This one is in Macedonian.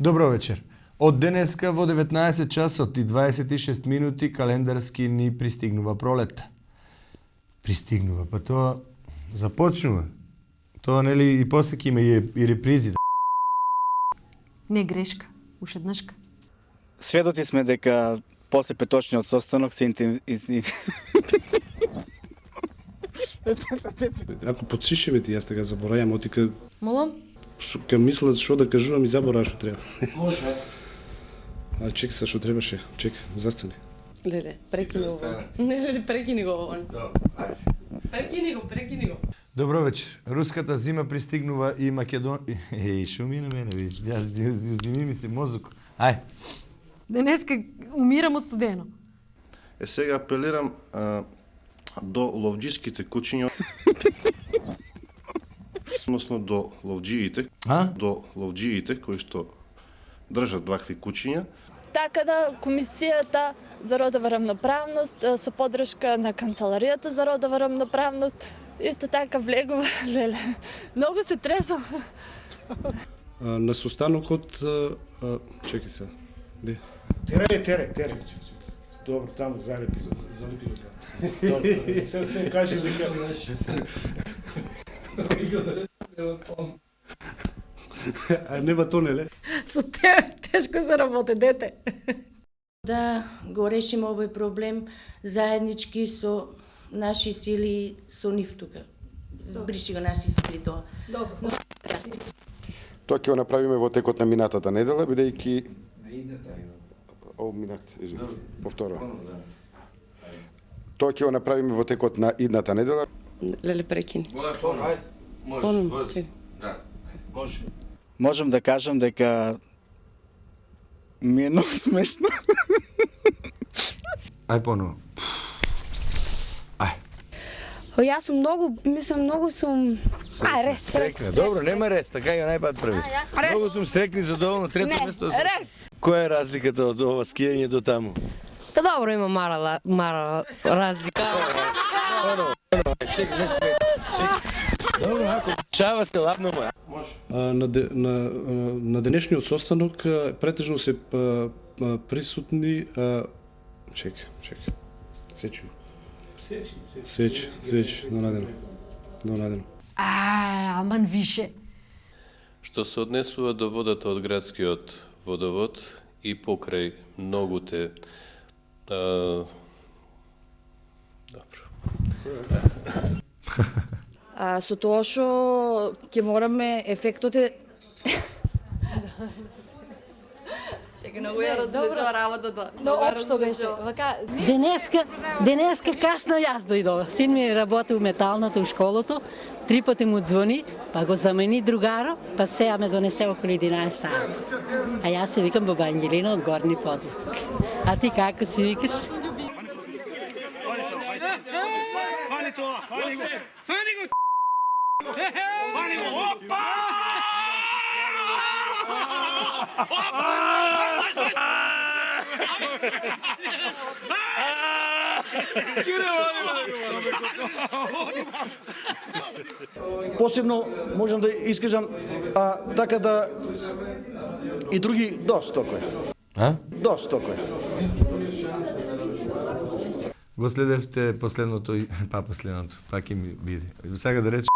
Добро вечер. Од денеска во 19 часот и 26 минути календарски ни пристигнува пролет. Пристигнува, па тоа започнува. Тоа нели и после ќе има и репризи. Не грешка, уште еднашка. Сведоци сме дека после петочниот состанок се Ако подсишеме ти, јас така заборајам, отика Молам? ка мислат што да кажувам и забораа што треба. Може. А чек се што требаше. Чек, застани. Леле, прекини го. Не, прекини го он. Прекини го. Добро вечер. Руската зима пристигнува и Македонија. Шо ми на мене, виж. Јас зими ми се мозок. Ај. Денеска умирам од студено. Сега апелирам до ловџиските кучиња, односно до ловџиите, кои што држат вакви кучиња. Така да Комисијата за родова рамноправност со поддршка на Канцеларијата за родова рамноправност исто така влегува, леле. Многу се тресам. На состанокот чекај се. Де? Тере. Добро, таму залепи го. Добро, се каже дека А нема тонеле? Со тешко се работи, дете. Да го решиме овој проблем заеднички со наши сили, со нив тука. Бриши го наши сили тоа. Добро. Тоа ќе го направиме во текот на минатата недела, бидејќи повторно. Тоа ќе го направиме во текот на идната недела. Леле, прекини. Може. Можам да кажам дека ми е многу смешно. Ај поново. Јас сум многу сум... рес. Стрекна. Добро, нема рес, така ја најпат први. Многу сум стрекни, задоволно, трето место. Рес. Која е разликата од ова скијање до таму? Па добро, има мара разлика. Чекай, не се Добро, ако шава се ладно ма. На денешниот состанок претежно се присутни чек. Сечу. Сеч, донадено. Аман више. Што се однесува до водата од градскиот водовод и покрај многуте добро. Со тоа што ќе мораме ефектот е... Чекай, многу ја различува работата. Но општо беше. Вака, Денеска касно јас дојдов. Син ми работи у металното у школото, 3 пати му звони, па го замени другаро, па сега ме донесе околу 11 саат. А јас се викам Баба Ангелина од Горни Подлог. А ти како се викаш? посебно можам да искажам така да и други доста кој. Доста кој. Го следевте последното, па ќе ми биде. Сега да рече